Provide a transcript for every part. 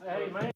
Hey, man.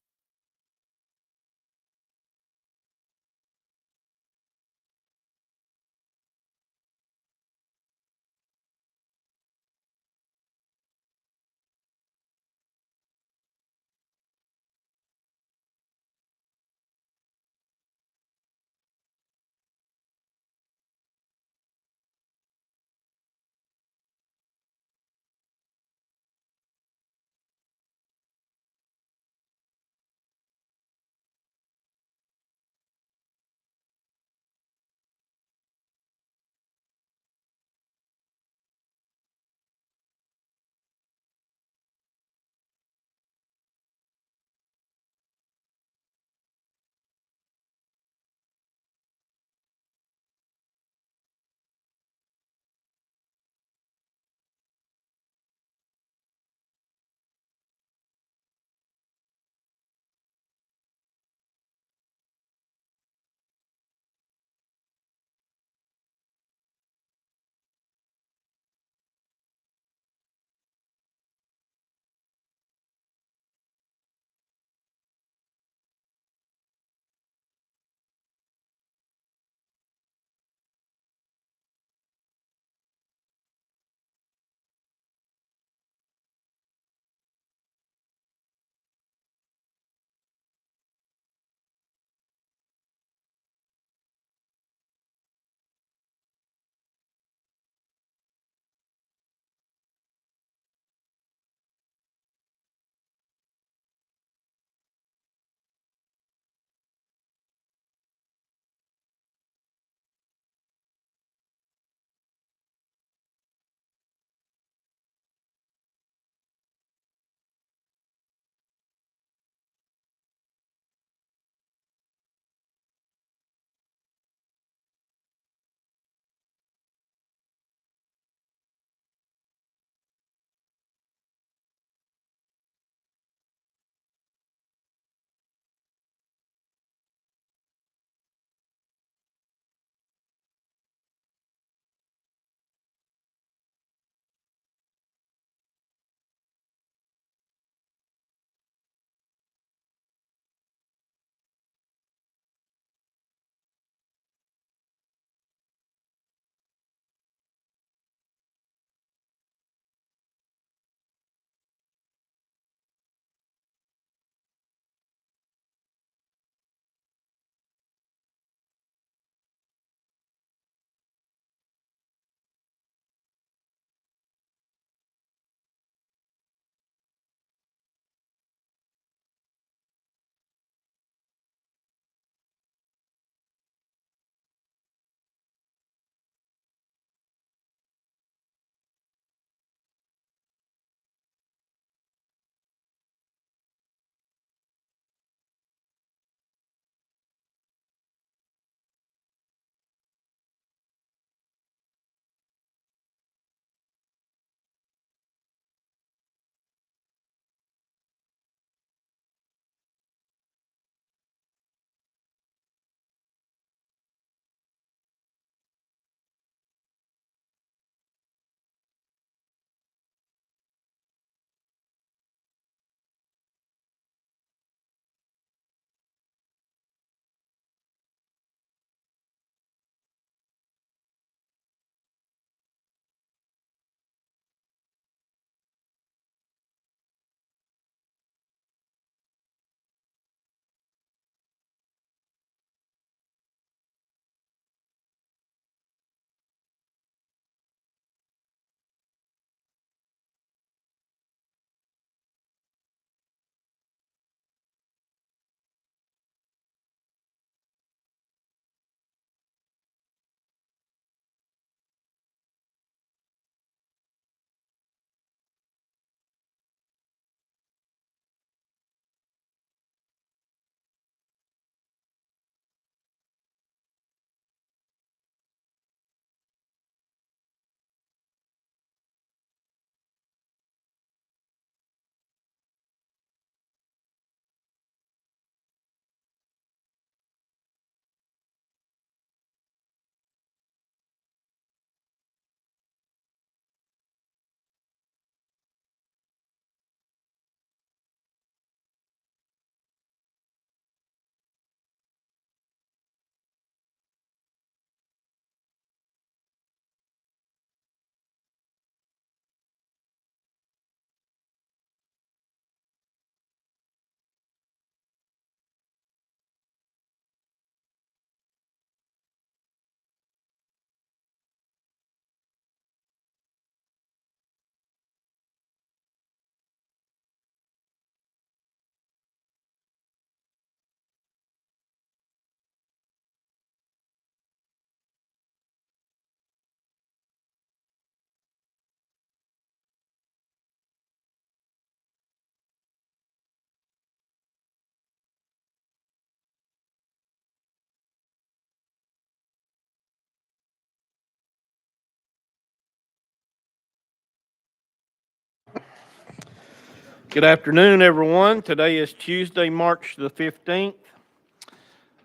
Good afternoon, everyone. Today is Tuesday, March the 15th.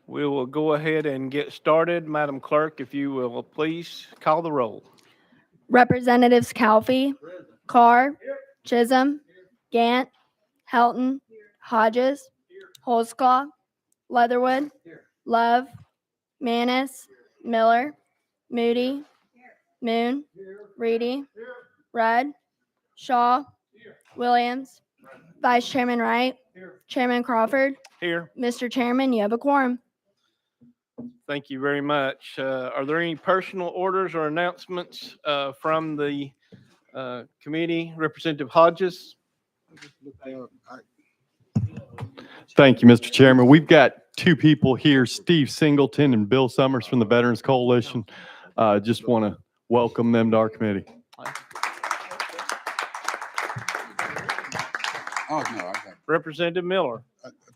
We will go ahead and get started. Madam Clerk, if you will please call the roll. Representatives Calfee, Carr, Chisholm, Gant, Helton, Hodges, Holsclaw, Leatherwood, Love, Manis, Miller, Moody, Moon, Reedy, Rudd, Shaw, Williams, Vice Chairman Wright, Chairman Crawford. Here. Mr. Chairman, you have a quorum. Thank you very much. Are there any personal orders or announcements from the committee? Representative Hodges? Thank you, Mr. Chairman. We've got two people here, Steve Singleton and Bill Summers from the Veterans Coalition. Just want to welcome them to our committee. Oh, no, I got Representative Miller.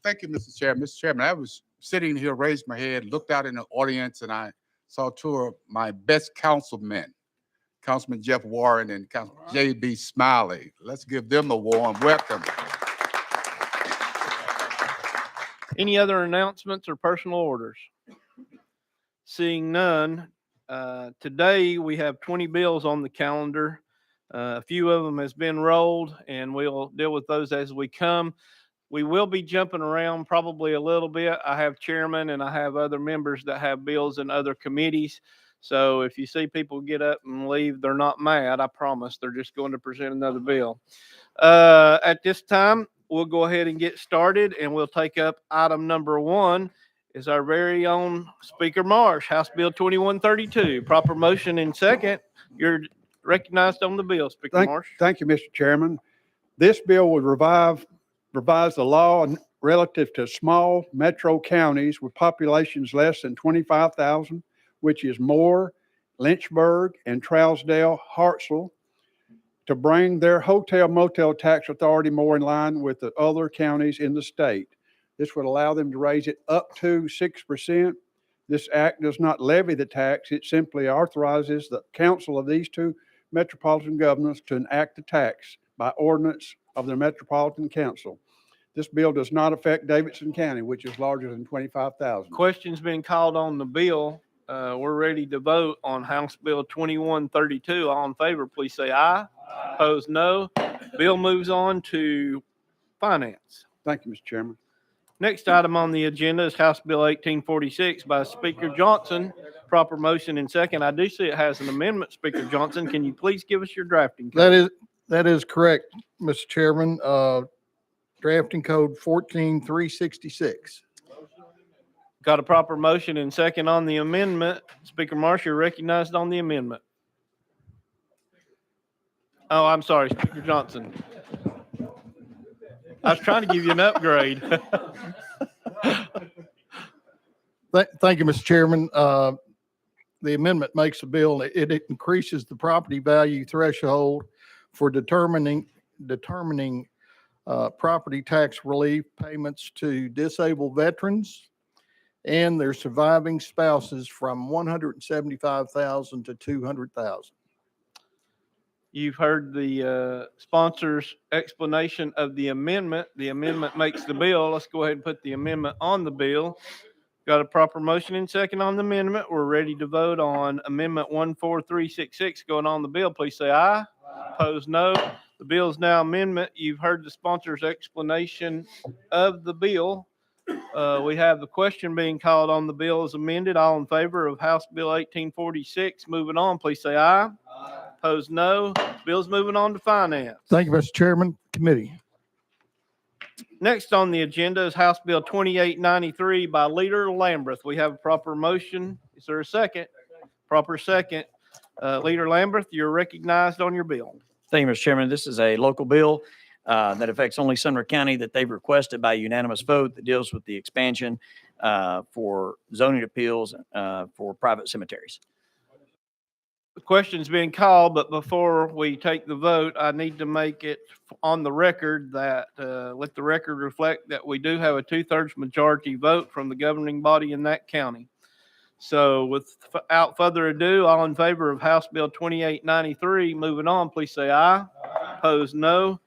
Thank you, Mr. Chairman. Mr. Chairman, I was sitting here, raised my head, looked out in the audience, and I saw two of my best councilmen, Councilman Jeff Warren and Councilman J.B. Smiley. Let's give them a warm welcome. Any other announcements or personal orders? Seeing none, today we have 20 bills on the calendar. A few of them has been rolled, and we'll deal with those as we come. We will be jumping around probably a little bit. I have chairman and I have other members that have bills in other committees. So if you see people get up and leave, they're not mad. I promise. They're just going to present another bill. At this time, we'll go ahead and get started, and we'll take up item number 1 is our very own Speaker Marsh, House Bill 2132. Proper motion and second. You're recognized on the bill, Speaker Marsh. Thank you, Mr. Chairman. This bill would revise the law relative to small metro counties with populations less than 25,000, which is Moore, Lynchburg, and Trousdale, Hartselle, to bring their hotel motel tax authority more in line with the other counties in the state. This would allow them to raise it up to 6%. This act does not levy the tax. It simply authorizes the council of these two metropolitan governors to enact the tax by ordinance of the Metropolitan Council. This bill does not affect Davidson County, which is larger than 25,000. Questions being called on the bill. We're ready to vote on House Bill 2132. All in favor, please say aye. Opposed, no. Bill moves on to finance. Thank you, Mr. Chairman. Next item on the agenda is House Bill 1846 by Speaker Johnson. Proper motion and second. I do see it has an amendment, Speaker Johnson. Can you please give us your drafting code? That is correct, Mr. Chairman. Drafting code 14366. Got a proper motion and second on the amendment. Speaker Marsh, you're recognized on the amendment. Oh, I'm sorry, Speaker Johnson. I was trying to give you an upgrade. Thank you, Mr. Chairman. The amendment makes a bill. It increases the property value threshold for determining property tax relief payments to disabled veterans and their surviving spouses from $175,000 to $200,000. You've heard the sponsor's explanation of the amendment. The amendment makes the bill. Let's go ahead and put the amendment on the bill. Got a proper motion and second on the amendment. We're ready to vote on amendment 14366 going on the bill. Please say aye. Opposed, no. The bill is now amendment. You've heard the sponsor's explanation of the bill. We have the question being called on the bill as amended. All in favor of House Bill 1846. Moving on, please say aye. Opposed, no. Bill's moving on to finance. Thank you, Mr. Chairman. Committee. Next on the agenda is House Bill 2893 by Leader Lamberth. We have a proper motion. Is there a second? Proper second. Leader Lamberth, you're recognized on your bill. Thank you, Mr. Chairman. This is a local bill that affects only Sumner County that they've requested by unanimous vote that deals with the expansion for zoning appeals for private cemeteries. The question's being called, but before we take the vote, I need to make it on the record that, let the record reflect that we do have a 2/3 majority vote from the governing body in that county. So without further ado, all in favor of House Bill 2893, moving on, please say aye. Opposed, no.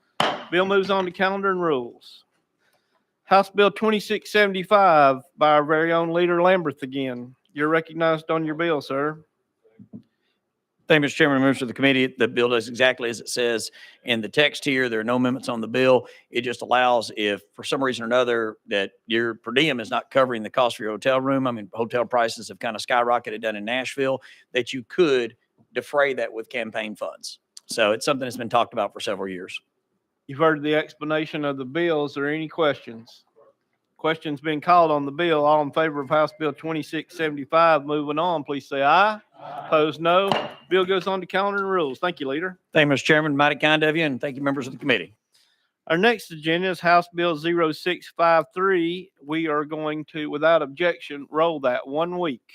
Bill moves on to calendar and rules. House Bill 2675 by our very own Leader Lamberth again. You're recognized on your bill, sir. Thank you, Mr. Chairman, members of the committee. The bill does exactly as it says in the text here. There are no amendments on the bill. It just allows, if for some reason or another that your per diem is not covering the cost for your hotel room, I mean, hotel prices have kind of skyrocketed down in Nashville, that you could defray that with campaign funds. So it's something that's been talked about for several years. You've heard the explanation of the bill. Is there any questions? Questions being called on the bill. All in favor of House Bill 2675, moving on, please say aye. Opposed, no. Bill goes on to calendar and rules. Thank you, Leader. Thank you, Mr. Chairman. Mighty kind of you, and thank you, members of the committee. Our next agenda is House Bill 0653. We are going to, without objection, roll that 1 week.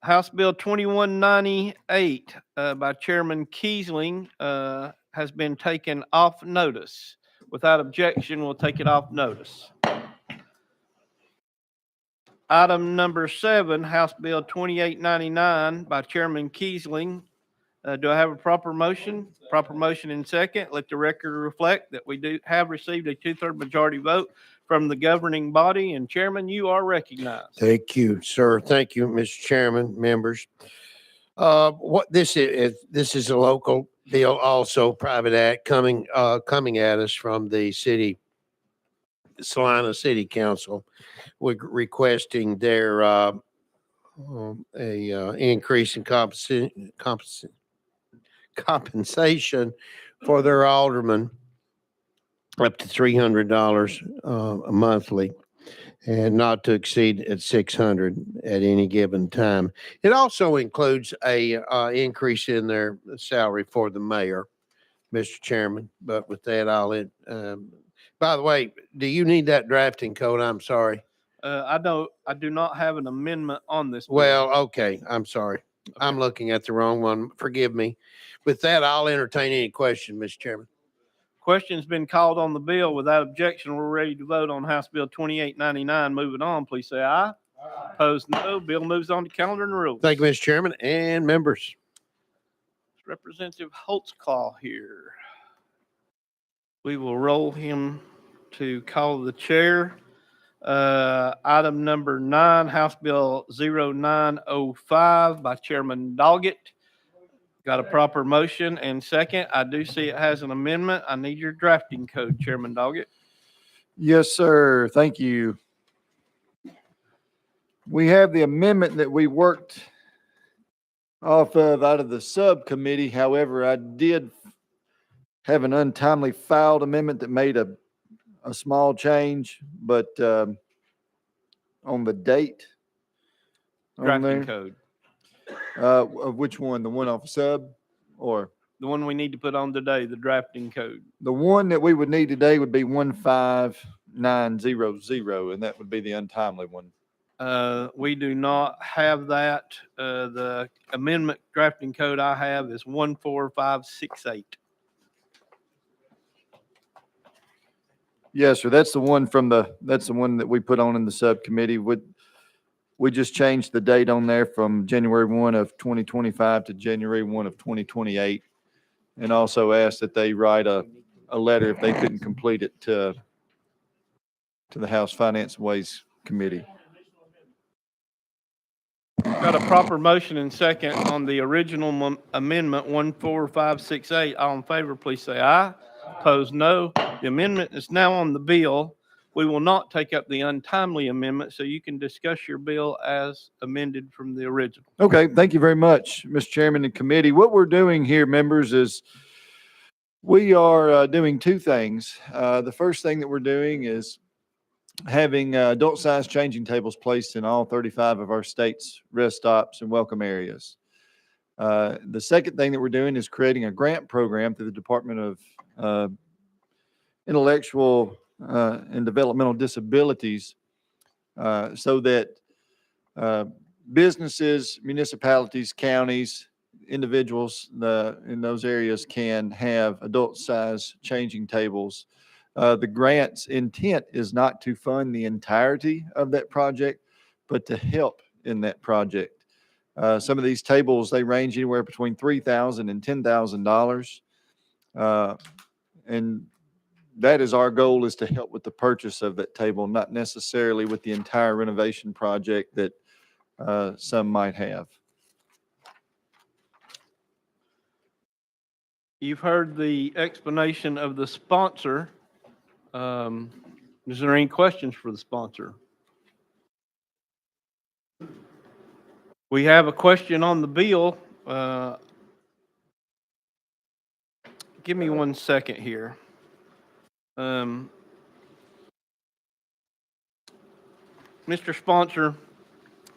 House Bill 2198 by Chairman Kiesling has been taken off notice. Without objection, we'll take it off notice. Item number 7, House Bill 2899 by Chairman Kiesling. Do I have a proper motion? Proper motion in second. Let the record reflect that we do have received a 2/3 majority vote from the governing body, and Chairman, you are recognized. Thank you, sir. Thank you, Mr. Chairman, members. What this is a local bill, also private act coming at us from the Salina City Council. We're requesting their increase in compensation for their aldermen up to $300 monthly, and not to exceed at $600 at any given time. It also includes a increase in their salary for the mayor, Mr. Chairman. But with that, by the way, do you need that drafting code? I'm sorry. I do not have an amendment on this bill. Well, okay. I'm sorry. I'm looking at the wrong one. Forgive me. With that, I'll entertain any question, Mr. Chairman. Question's been called on the bill. Without objection, we're ready to vote on House Bill 2899. Moving on, please say aye. Opposed, no. Bill moves on to calendar and rules. Thank you, Mr. Chairman and members. Representative Holtzclaw here. We will roll him to call the chair. Item number 9, House Bill 0905 by Chairman Doggett. Got a proper motion and second. I do see it has an amendment. I need your drafting code, Chairman Doggett. Yes, sir. Thank you. We have the amendment that we worked off of out of the subcommittee. However, I did have an untimely filed amendment that made a small change, but on the date. on Drafting there, code. Of which one? The one off sub, or The one we need to put on today, the drafting code. the one that we would need today would be 15900, and that would be the untimely one. We do not have that. The amendment drafting code I have is 14568. Yes, sir. That's the one that we put on in the subcommittee. We just changed the date on there from January 1 of 2025 to January 1 of 2028. And also asked that they write a letter if they couldn't complete it to the House Finance and Ways Committee. Got a proper motion and second on the original amendment 14568. All in favor, please say aye. Opposed, no. The amendment is now on the bill. We will not take up the untimely amendment, so you can discuss your bill as amended from the original. Okay, thank you very much, Mr. Chairman and committee. What we're doing here, members, is we are doing two things. The first thing that we're doing is having adult-size changing tables placed in all 35 of our state's rest stops and welcome areas. The second thing that we're doing is creating a grant program through the Department of Intellectual and Developmental Disabilities so that businesses, municipalities, counties, individuals in those areas can have adult-size changing tables. The grant's intent is not to fund the entirety of that project, but to help in that project. Some of these tables, they range anywhere between $3,000 and $10,000. And that is our goal, is to help with the purchase of that table, not necessarily with the entire renovation project that some might have. You've heard the explanation of the sponsor. Is there any questions for the sponsor? We have a question on the bill. Give me 1 second here. Mr. Sponsor,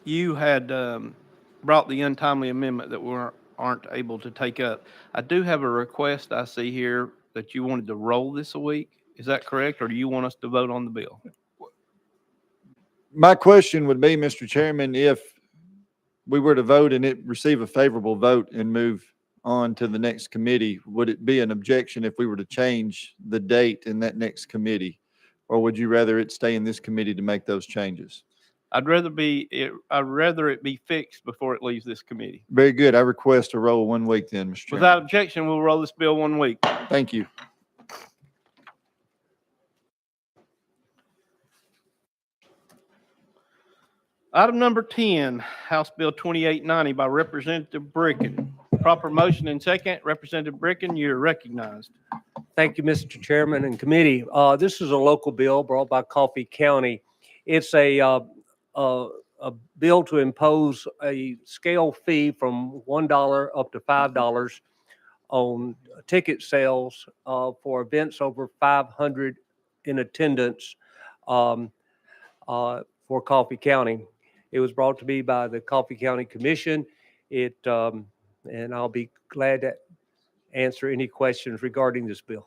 you had brought the untimely amendment that we aren't able to take up. I do have a request I see here that you wanted to roll this a week. Is that correct, or do you want us to vote on the bill? My question would be, Mr. Chairman, if we were to vote and it receive a favorable vote and move on to the next committee, would it be an objection if we were to change the date in that next committee? Or would you rather it stay in this committee to make those changes? I'd rather it be fixed before it leaves this committee. Very good. I request a roll 1 week then, Mr. Chairman. Without objection, we'll roll this bill 1 week. Thank you. Item number 10, House Bill 2890 by Representative Bricken. Proper motion and second. Representative Bricken, you're recognized. Thank you, Mr. Chairman and committee. This is a local bill brought by Coffee County. It's a bill to impose a scale fee from $1 up to $5 on ticket sales for events over 500 in attendance for Coffee County. It was brought to me by the Coffee County Commission. And I'll be glad to answer any questions regarding this bill.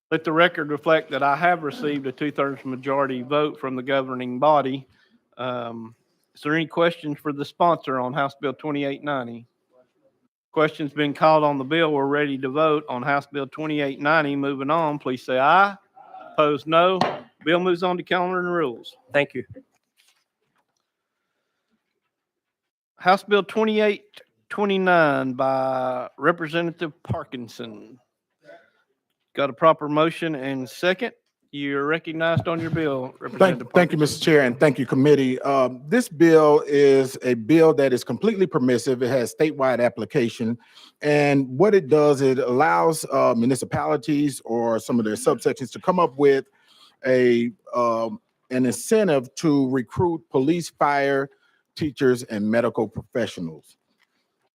Let the record reflect that I have received a 2/3 majority vote from the governing body. Is there any questions for the sponsor on House Bill 2890? Questions been called on the bill. We're ready to vote on House Bill 2890. Moving on, please say aye. Opposed, no. Bill moves on to calendar and rules. Thank you. House Bill 2829 by Representative Parkinson. Got a proper motion and second. You're recognized on your bill, Representative Thank you, Mr. Chair, and thank you, committee. This bill is a bill that is completely permissive. It has statewide application. And what it does, it allows municipalities or some of their subsections to come up with an incentive to recruit police, fire, teachers, and medical professionals.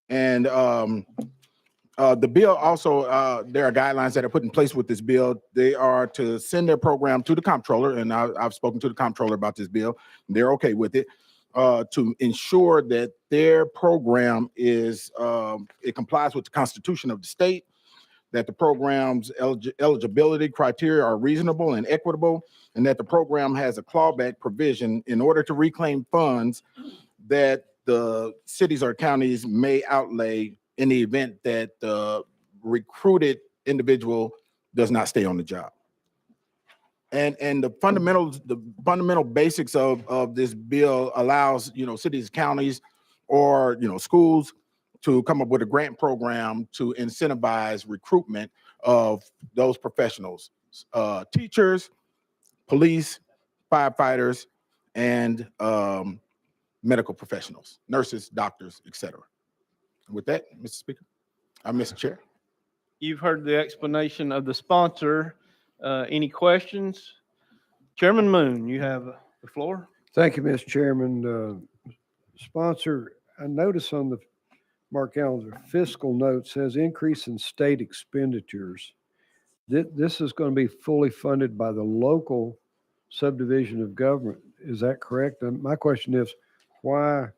And the bill also, there are guidelines that are put in place with this bill. They are to send their program to the comptroller, and I've spoken to the comptroller about this bill. They're okay with it, to ensure that their program is, it complies with the Constitution of the state, that the program's eligibility criteria are reasonable and equitable, and that the program has a clawback provision in order to reclaim funds that the cities or counties may outlay in the event that the recruited individual does not stay on the job. And the fundamental basics of this bill allows, cities, counties, or, schools to come up with a grant program to incentivize recruitment of those professionals, teachers, police, firefighters, and medical professionals, nurses, doctors, etc. With that, Mr. Speaker, Mr. Chair. You've heard the explanation of the sponsor. Any questions? Chairman Moon, you have the floor. Thank you, Mr. Chairman. Sponsor, I notice on the Mark Calendar fiscal note says increase in state expenditures. This is going to be fully funded by the local subdivision of government. Is that correct? And my question is, why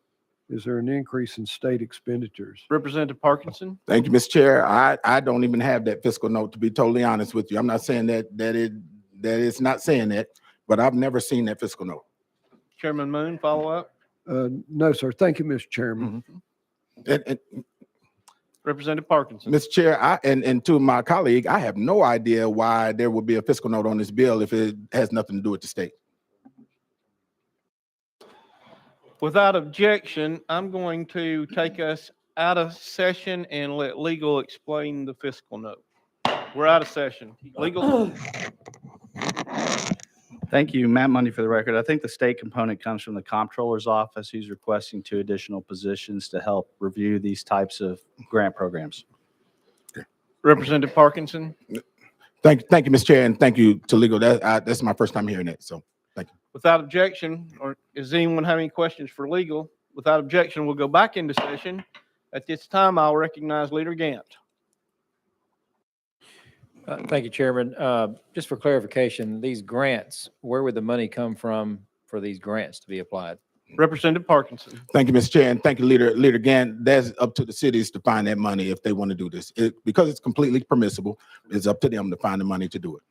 is there an increase in state expenditures? Representative Parkinson. Thank you, Mr. Chair. I don't even have that fiscal note, to be totally honest with you. I'm not saying that it's not saying that, but I've never seen that fiscal note. Chairman Moon, follow up. No, sir. Thank you, Mr. Chairman. And Representative Parkinson. Mr. Chair, and to my colleague, I have no idea why there would be a fiscal note on this bill if it has nothing to do with the state. Without objection, I'm going to take us out of session and let legal explain the fiscal note. We're out of session. Legal? Thank you. Matt Mundy for the record. I think the state component comes from the comptroller's office, who's requesting 2 additional positions to help review these types of grant programs. Representative Parkinson? Thank you, Mr. Chair, and thank you to legal. That's my first time hearing that, so thank you. Without objection, or does anyone have any questions for legal? Without objection, we'll go back into session. At this time, I'll recognize Leader Gant. Thank you, Chairman. Just for clarification, these grants, where would the money come from for these grants to be applied? Representative Parkinson. Thank you, Mr. Chair, and thank you, Leader Gant. That's up to the cities to find that money if they want to do this. Because it's completely permissible, it's up to them to find the money to do it.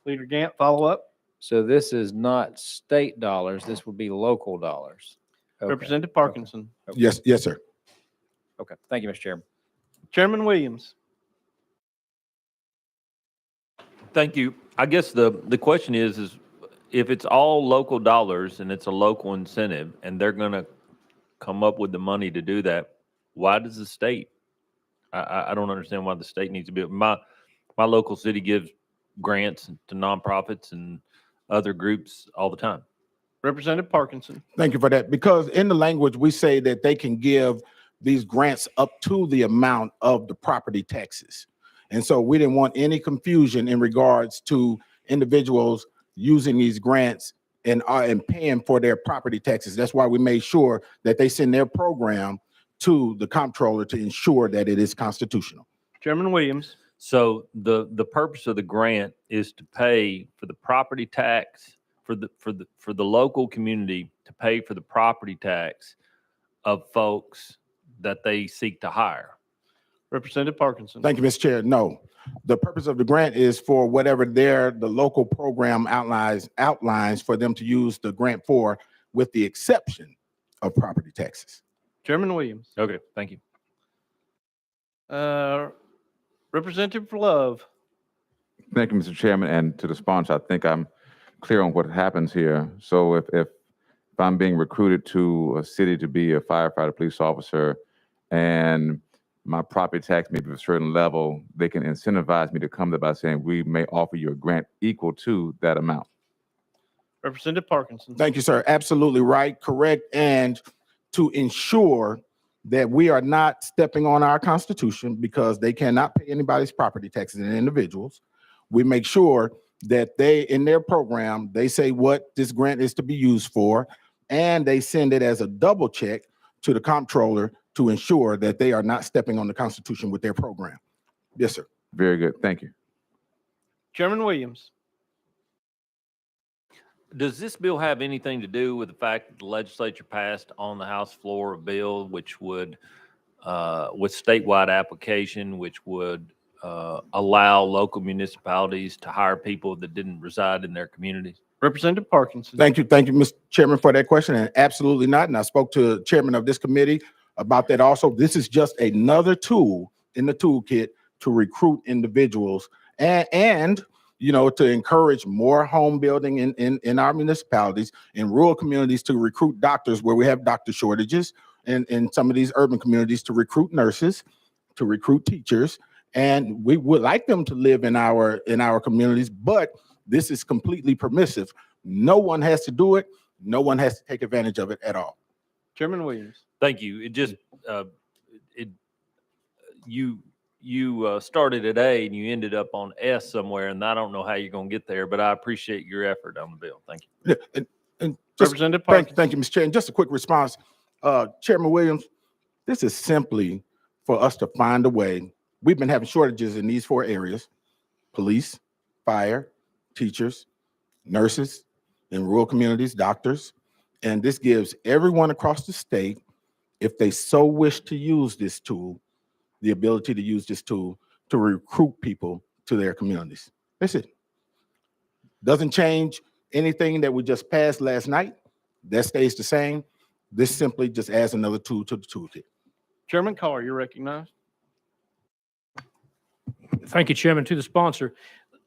Leader Gant, follow up. So this is not state dollars, this would be local dollars. Okay. Representative Parkinson. Okay. Yes, sir. Okay, thank you, Mr. Chairman. Chairman Williams. Thank you. I guess the question is if it's all local dollars and it's a local incentive and they're going to come up with the money to do that, why does the state? I don't understand why the state needs to be. My local city gives grants to nonprofits and other groups all the time. Representative Parkinson. Thank you for that. Because in the language, we say that they can give these grants up to the amount of the property taxes. And so we didn't want any confusion in regards to individuals using these grants and paying for their property taxes. That's why we made sure that they send their program to the comptroller to ensure that it is constitutional. Chairman Williams. So the purpose of the grant is to pay for the property tax for the local community to pay for the property tax of folks that they seek to hire. Representative Parkinson. Thank you, Mr. Chair. No, the purpose of the grant is for whatever the local program outlines for them to use the grant for, with the exception of property taxes. Chairman Williams. Okay, thank you. Representative Love. Thank you, Mr. Chairman, and to the sponsor. I think I'm clear on what happens here. So if I'm being recruited to a city to be a firefighter, police officer, and my property tax may be a certain level, they can incentivize me to come there by saying, we may offer you a grant equal to that amount. Representative Parkinson. Thank you, sir. Absolutely right, correct. And to ensure that we are not stepping on our Constitution, because they cannot pay anybody's property taxes and individuals, we make sure that they, in their program, they say what this grant is to be used for, and they send it as a double check to the comptroller to ensure that they are not stepping on the Constitution with their program. Yes, sir. Very good. Thank you. Chairman Williams. Does this bill have anything to do with the fact that the legislature passed on the House floor a bill which would, with statewide application, which would allow local municipalities to hire people that didn't reside in their communities? Representative Parkinson. Thank you, Mr. Chairman, for that question. And absolutely not. And I spoke to the chairman of this committee about that also. This is just another tool in the toolkit to recruit individuals and you know, to encourage more home building in our municipalities, in rural communities, to recruit doctors where we have doctor shortages, and in some of these urban communities to recruit nurses, to recruit teachers. And we would like them to live in our communities, but this is completely permissive. No one has to do it. No one has to take advantage of it at all. Chairman Williams. Thank you. It just, you started at A and you ended up on S somewhere, and I don't know how you're going to get there, but I appreciate your effort on the bill. Thank you. Yeah, and just, Representative Parkinson. thank you, Mr. Chair. And just a quick response, Chairman Williams, this is simply for us to find a way. We've been having shortages in these 4 areas: police, fire, teachers, nurses, in rural communities, doctors. And this gives everyone across the state, if they so wish to use this tool, the ability to use this tool to recruit people to their communities. That's it. Doesn't change anything that we just passed last night. That stays the same. This simply just adds another tool to the toolkit. Chairman Carr, you're recognized. Thank you, Chairman. To the sponsor,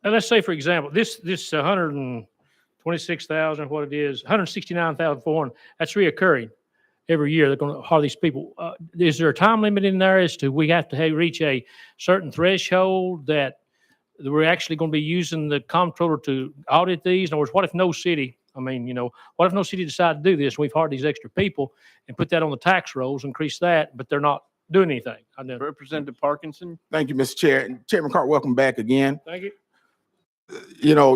let's say, for example, this 126,000, what it is, 169,400, that's reoccurring. every year. They're going to hire these people. Is there a time limit in there as to we have to reach a certain threshold that we're actually going to be using the comptroller to audit these? In other words, what if no city, what if no city decided to do this? We've hired these extra people and put that on the tax rolls, increase that, but they're not doing anything. Representative Parkinson. Thank you, Mr. Chair. And Chairman Carr, welcome back again. Thank you.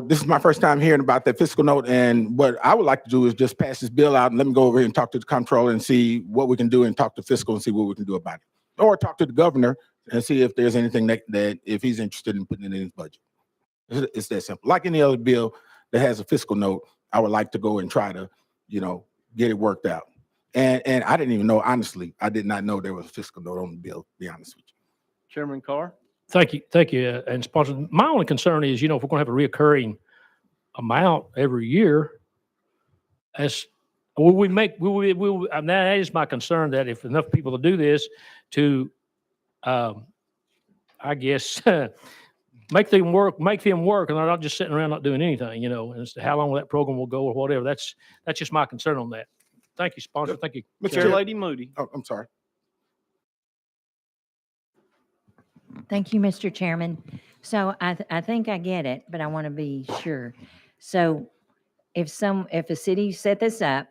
This is my first time hearing about that fiscal note, and what I would like to do is just pass this bill out and let me go over here and talk to the comptroller and see what we can do, and talk to fiscal and see what we can do about it. Or talk to the governor and see if there's anything that if he's interested in putting it in his budget. It's that simple. Like any other bill that has a fiscal note, I would like to go and try to, get it worked out. And I didn't even know, honestly, I did not know there was a fiscal note on the bill, to be honest with you. Chairman Carr. Thank you, and sponsor. My only concern is, if we're going to have a reoccurring amount every year, as and that is my concern, that if enough people to do this, to, I guess, make them work, and they're not just sitting around not doing anything, and as to how long that program will go or whatever. That's just my concern on that. Thank you, sponsor. Thank you. Mr. Lady Moody. Oh, I'm sorry. Thank you, Mr. Chairman. So I think I get it, but I want to be sure. So if a city set this up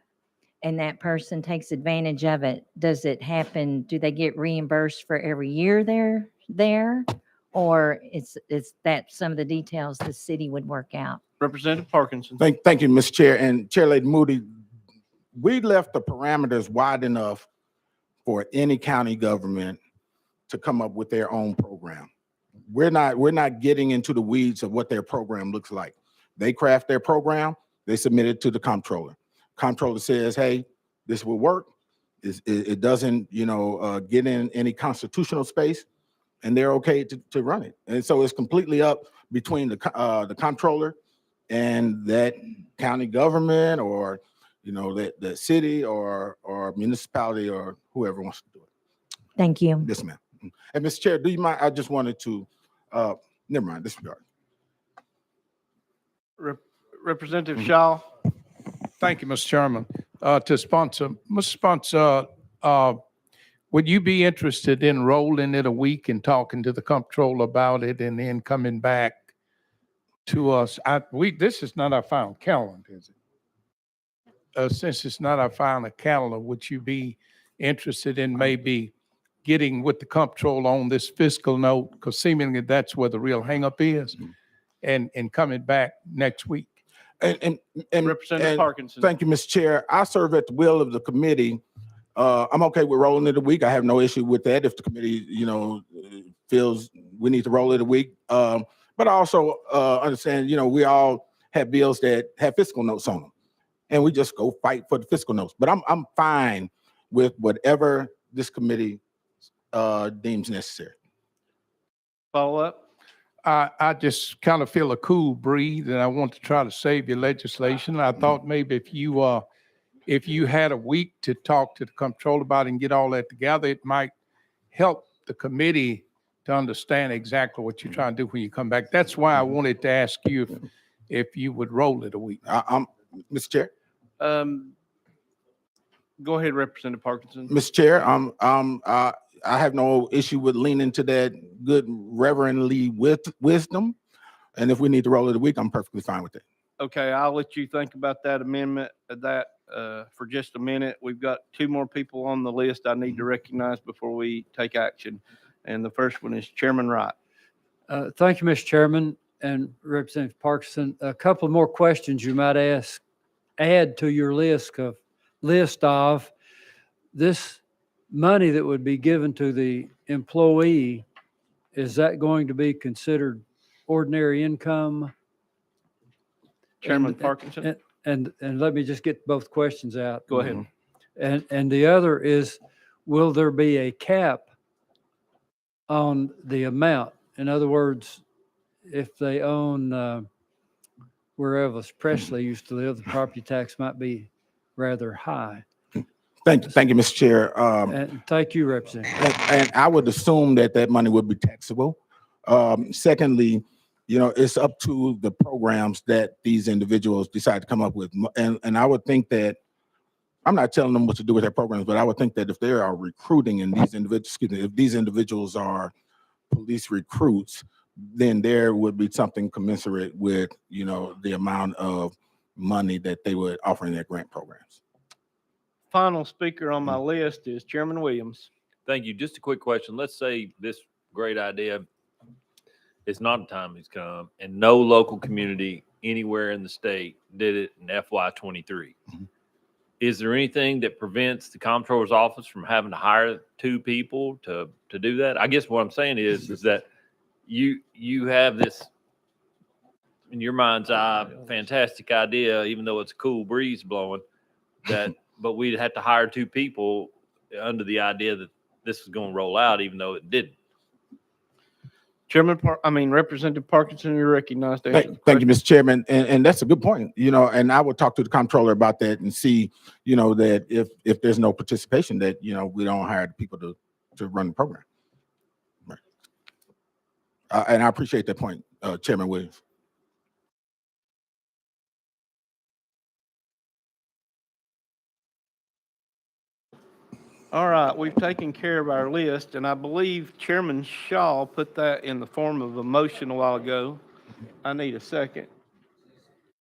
and that person takes advantage of it, does it happen? Do they get reimbursed for every year they're there? Or is that some of the details the city would work out? Representative Parkinson. Thank you, Mr. Chair. And Chair Lady Moody, we left the parameters wide enough for any county government to come up with their own program. We're not getting into the weeds of what their program looks like. They craft their program, they submit it to the comptroller. Comptroller says, hey, this will work. It doesn't, get in any constitutional space, and they're okay to run it. And so it's completely up between the comptroller and that county government, or the city or municipality, or whoever wants to do it. Thank you. Yes, ma'am. And Mr. Chair, do you mind? I just wanted to, never mind, disregard. Representative Shaw. Thank you, Mr. Chairman. To sponsor, Mr. Sponsor, would you be interested in rolling it a week and talking to the comptroller about it, and then coming back to us? This is not our final calendar, is it? Since it's not our final calendar, would you be interested in maybe getting with the comptroller on this fiscal note? Because seemingly that's where the real hangup is, and coming back next week. And Representative Parkinson. Thank you, Mr. Chair. I serve at the will of the committee. I'm okay with rolling it a week. I have no issue with that if the committee, feels we need to roll it a week. But I also understand, we all have bills that have fiscal notes on them, and we just go fight for the fiscal notes. But I'm fine with whatever this committee deems necessary. Follow up. I just kind of feel a cool breeze, and I want to try to save your legislation. I thought maybe if you had a week to talk to the comptroller about it and get all that together, it might help the committee to understand exactly what you're trying to do when you come back. That's why I wanted to ask you if you would roll it a week. Mr. Chair. Go ahead, Representative Parkinson. Mr. Chair, I have no issue with leaning to that good reverendly wisdom. And if we need to roll it a week, I'm perfectly fine with it. Okay, I'll let you think about that amendment for just a minute. We've got two more people on the list I need to recognize before we take action. And the first one is Chairman Wright. Thank you, Mr. Chairman and Representative Parkinson. A couple more questions you might add to your list of this money that would be given to the employee. Is that going to be considered ordinary income? Chairman Parkinson. And let me just get both questions out. Go ahead. And the other is, will there be a cap on the amount? In other words, if they own where Elvis Presley used to live, the property tax might be rather high. Thank you, Mr. Chair. And thank you, Representative. And I would assume that money would be taxable. Secondly, it's up to the programs that these individuals decide to come up with. And I would think that I'm not telling them what to do with their programs, but I would think that if they are recruiting and these individuals, excuse me, if these individuals are police recruits, then there would be something commensurate with, you know, the amount of money that they would offer in their grant programs. Final speaker on my list is Chairman Williams. Thank you. Just a quick question. Let's say this great idea, it's not a time has come and no local community anywhere in the state did it in FY23. Is there anything that prevents the comptroller's office from having to hire 2 people to do that? I guess what I'm saying is that you have this, in your mind's eye, fantastic idea, even though it's a cool breeze blowing, that but we'd have to hire 2 people under the idea that this is going to roll out, even though it didn't. Representative Parkinson, you're recognized. Thank you, Mr. Chairman. And that's a good point, you know, and I would talk to the comptroller about that and see, you know, that if there's no participation, that, you know, we don't hire the people to run the program. Right. And I appreciate that point, Chairman Williams. All right, we've taken care of our list, and I believe Chairman Shaw put that in the form of a motion a while ago. I need a second.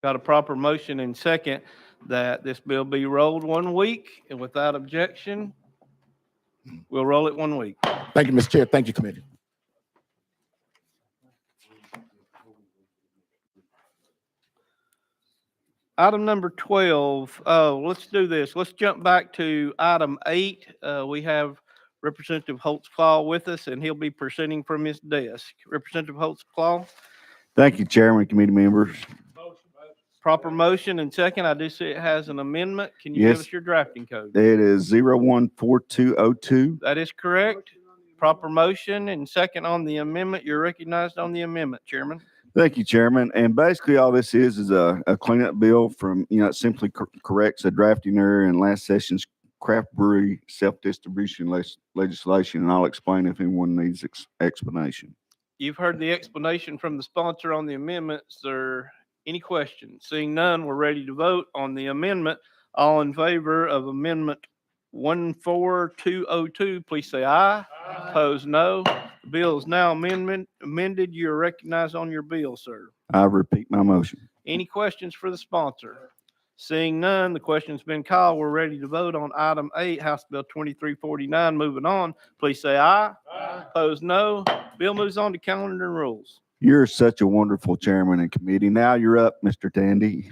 Got a proper motion and second that this bill be rolled 1 week, and without objection, we'll roll it 1 week. Thank you, Mr. Chair. Thank you, committee. Item number 12, let's do this. Let's jump back to item 8. We have Representative Holtzclaw with us, and he'll be presenting from his desk. Representative Holtzclaw. Thank you, Chairman, committee members. Proper motion and second. I do see it has an amendment. Can you Yes. give us your drafting code? It is 014202. That is correct. Proper motion and second on the amendment. You're recognized on the amendment, Chairman. Thank you, Chairman. And basically all this is a cleanup bill from, you know, it simply corrects a drafting error in last session's craft brewery self-distribution legislation. And I'll explain if anyone needs explanation. You've heard the explanation from the sponsor on the amendment. Is there any questions? Seeing none, we're ready to vote on the amendment. All in favor of amendment 14202, please say aye. Opposed, no. The bill is now amended. You're recognized on your bill, sir. I repeat my motion. Any questions for the sponsor? Seeing none, the question's been called. We're ready to vote on item 8, House Bill 2349. Moving on, please say aye. Opposed, no. Bill moves on to calendar and rules. You're such a wonderful chairman and committee. Now you're up, Mr. Tandy.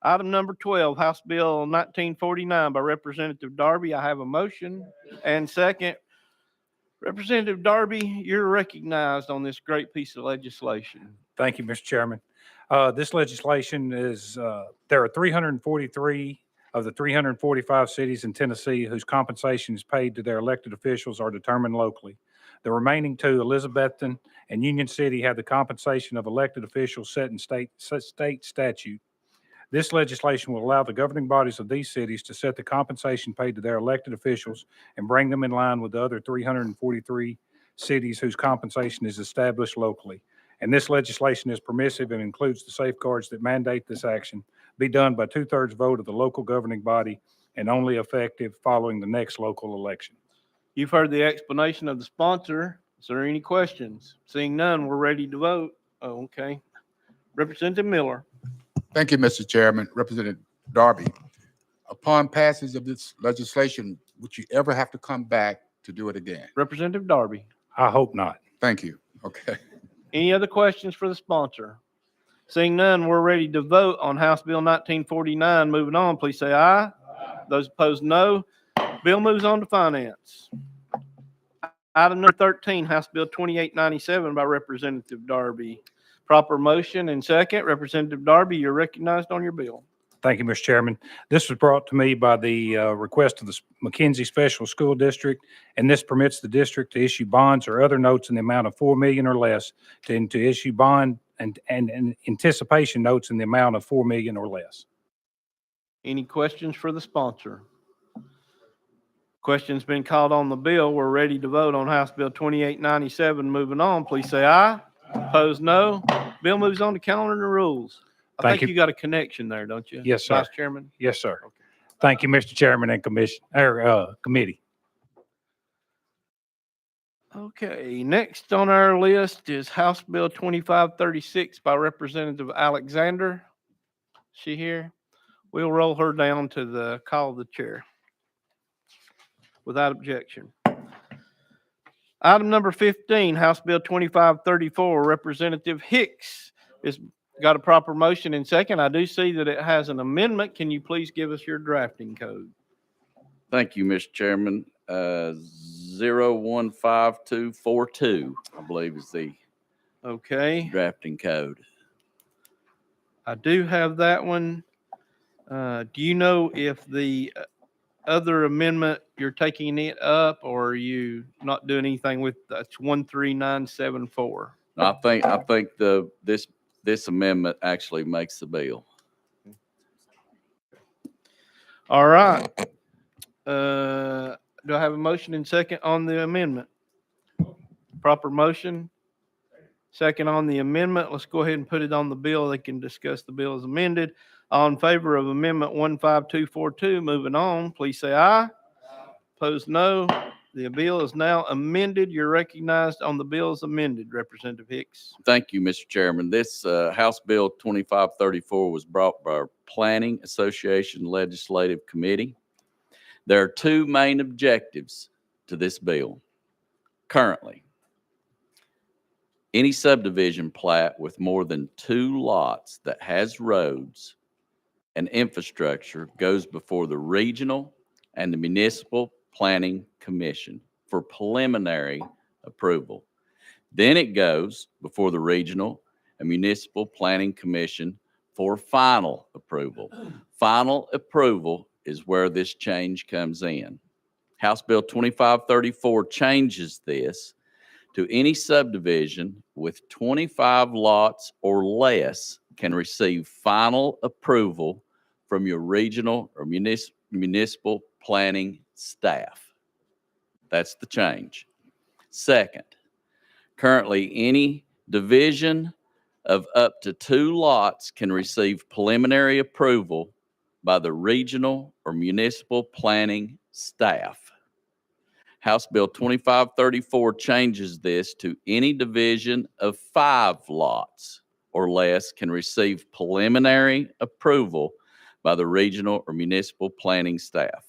Item number 12, House Bill 1949 by Representative Darby. I have a motion and second. Representative Darby, you're recognized on this great piece of legislation. Thank you, Mr. Chairman. This legislation is, there are 343 of the 345 cities in Tennessee whose compensation is paid to their elected officials are determined locally. The remaining 2, Elizabethton and Union City, have the compensation of elected officials set in state statute. This legislation will allow the governing bodies of these cities to set the compensation paid to their elected officials and bring them in line with the other 343 cities whose compensation is established locally. And this legislation is permissive and includes the safeguards that mandate this action be done by 2/3 vote of the local governing body and only effective following the next local election. You've heard the explanation of the sponsor. Is there any questions? Seeing none, we're ready to vote. Oh, okay. Representative Miller. Thank you, Mr. Chairman. Representative Darby, upon passage of this legislation, would you ever have to come back to do it again? Representative Darby. I hope not. Thank you. Okay. Any other questions for the sponsor? Seeing none, we're ready to vote on House Bill 1949. Moving on, please say aye. Those opposed, no. Bill moves on to finance. Item number 13, House Bill 2897 by Representative Darby. Proper motion and second. Representative Darby, you're recognized on your bill. Thank you, Mr. Chairman. This was brought to me by the request of the McKenzie Special School District, and this permits the district to issue bonds or other notes in the amount of $4 million or less to issue bond and anticipation notes in the amount of $4 million or less. Any questions for the sponsor? Question's been called on the bill. We're ready to vote on House Bill 2897. Moving on, please say aye. Opposed, no. Bill moves on to calendar and rules. I Thank think you. you got a connection there, don't you? Yes, sir. Vice Chairman? Yes, sir. Thank you, Mr. Chairman and committee. Okay, next on our list is House Bill 2536 by Representative Alexander. She here? We'll roll her down to the call of the chair without objection. Item number 15, House Bill 2534, Representative Hicks has got a proper motion and second. I do see that it has an amendment. Can you please give us your drafting code? Thank you, Mr. Chairman. 015242, I believe is the Okay, drafting code. I do have that one. Do you know if the other amendment, you're taking it up or are you not doing anything with, that's 13974? I think this amendment actually makes the bill. All right. Do I have a motion and second on the amendment? Proper motion. Second on the amendment. Let's go ahead and put it on the bill. They can discuss the bill as amended. All in favor of amendment 15242, moving on, please say aye. Opposed, no. The bill is now amended. You're recognized on the bill as amended, Representative Hicks. Thank you, Mr. Chairman. This House Bill 2534 was brought by our Planning Association Legislative Committee. There are two main objectives to this bill. Currently, any subdivision plat with more than 2 lots that has roads and infrastructure goes before the regional and the municipal planning commission for preliminary approval. Then it goes before the regional and municipal planning commission for final approval. Final approval is where this change comes in. House Bill 2534 changes this to any subdivision with 25 lots or less can receive final approval from your regional or municipal planning staff. That's the change. Second, currently any division of up to 2 lots can receive preliminary approval by the regional or municipal planning staff. House Bill 2534 changes this to any division of 5 lots or less can receive preliminary approval by the regional or municipal planning staff.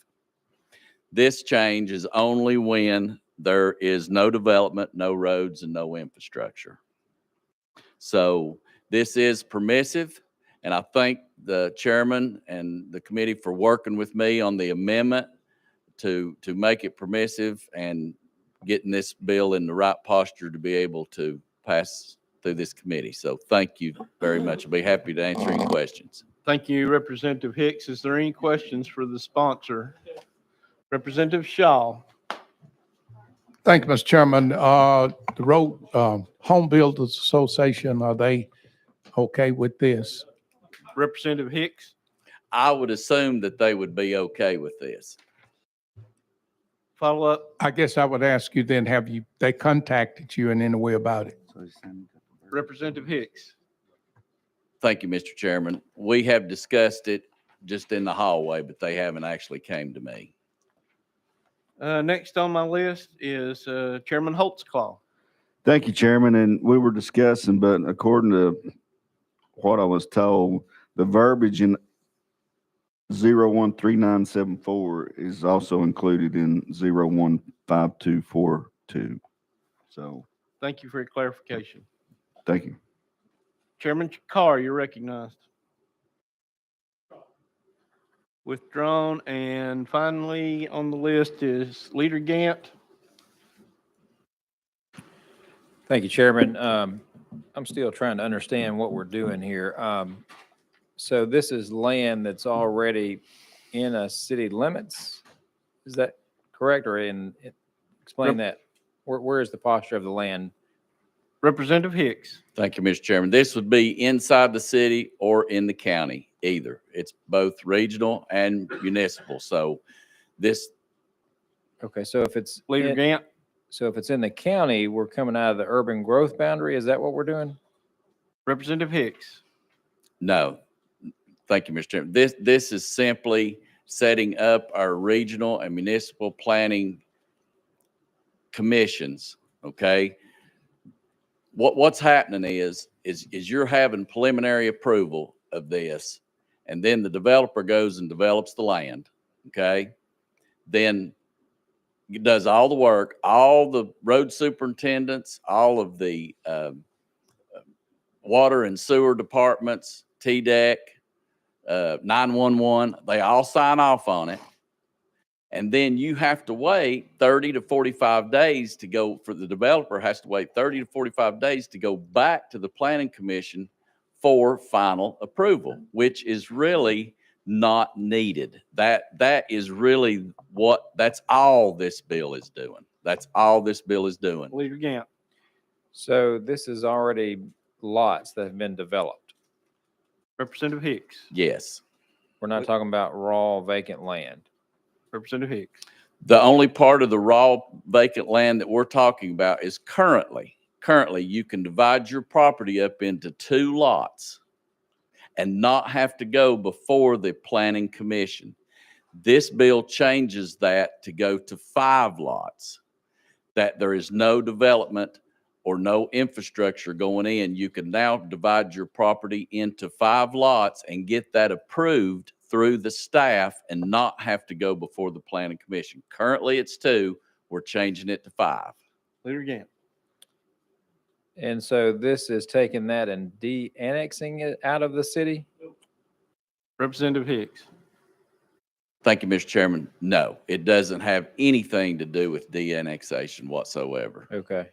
This change is only when there is no development, no roads, and no infrastructure. So this is permissive, and I thank the chairman and the committee for working with me on the amendment to make it permissive and getting this bill in the right posture to be able to pass through this committee. So thank you very much. I'll be happy to answer any questions. Thank you, Representative Hicks. Is there any questions for the sponsor? Representative Shaw. Thank you, Mr. Chairman. The Road Home Builders Association, are they okay with this? Representative Hicks. I would assume that they would be okay with this. Follow up. I guess I would ask you then, have they contacted you in any way about it? Representative Hicks. Thank you, Mr. Chairman. We have discussed it just in the hallway, but they haven't actually came to me. Next on my list is Chairman Holtzclaw. Thank you, Chairman. And we were discussing, but according to what I was told, the verbiage in 013974 is also included in 015242. So, Thank you for your clarification. thank you. Chairman Carr, you're recognized. Withdrawn. And finally on the list is Leader Gant. Thank you, Chairman. I'm still trying to understand what we're doing here. So this is land that's already in a city limits? Is that correct? Or explain that. Where is the posture of the land? Representative Hicks. Thank you, Mr. Chairman. This would be inside the city or in the county, either. It's both regional and municipal. So this. Okay, so if it's Leader Gant. So if it's in the county, we're coming out of the urban growth boundary. Is that what we're doing? Representative Hicks. No. Thank you, Mr. Chairman. This is simply setting up our regional and municipal planning commissions, okay? What's happening is you're having preliminary approval of this, and then the developer goes and develops the land, okay? Then it does all the work, all the road superintendents, all of the water and sewer departments, TDEC, 911, they all sign off on it. And then you have to wait 30 to 45 days to go, for the developer has to wait 30 to 45 days to go back to the planning commission for final approval, which is really not needed. That is really that's all this bill is doing. That's all this bill is doing. Leader Gant. So this is already lots that have been developed. Representative Hicks. Yes. We're not talking about raw vacant land. Representative Hicks. The only part of the raw vacant land that we're talking about is currently you can divide your property up into 2 lots and not have to go before the planning commission. This bill changes that to go to 5 lots, that there is no development or no infrastructure going in. You can now divide your property into 5 lots and get that approved through the staff and not have to go before the planning commission. Currently it's 2, we're changing it to 5. Leader Gant. And so this is taking that and de-annexing it out of the city? Representative Hicks. Thank you, Mr. Chairman. No, it doesn't have anything to do with de-annexation whatsoever. Okay.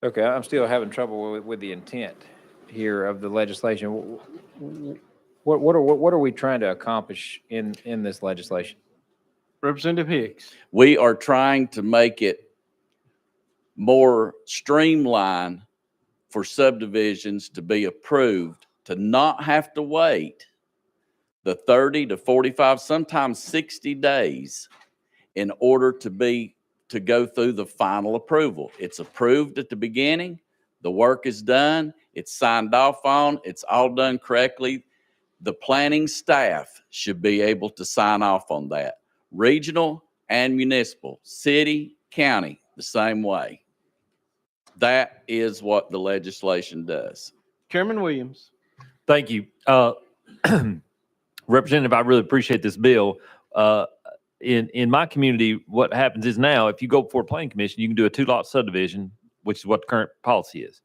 Okay, I'm still having trouble with the intent here of the legislation. What are we trying to accomplish in this legislation? Representative Hicks. We are trying to make it more streamlined for subdivisions to be approved, to not have to wait the 30 to 45, sometimes 60 days in order to go through the final approval. It's approved at the beginning, the work is done, it's signed off on, it's all done correctly. The planning staff should be able to sign off on that. Regional and municipal, city, county, the same way. That is what the legislation does. Chairman Williams. Thank you. Representative, I really appreciate this bill. In my community, what happens is now, if you go before a planning commission, you can do a 2-lot subdivision, which is what the current policy is.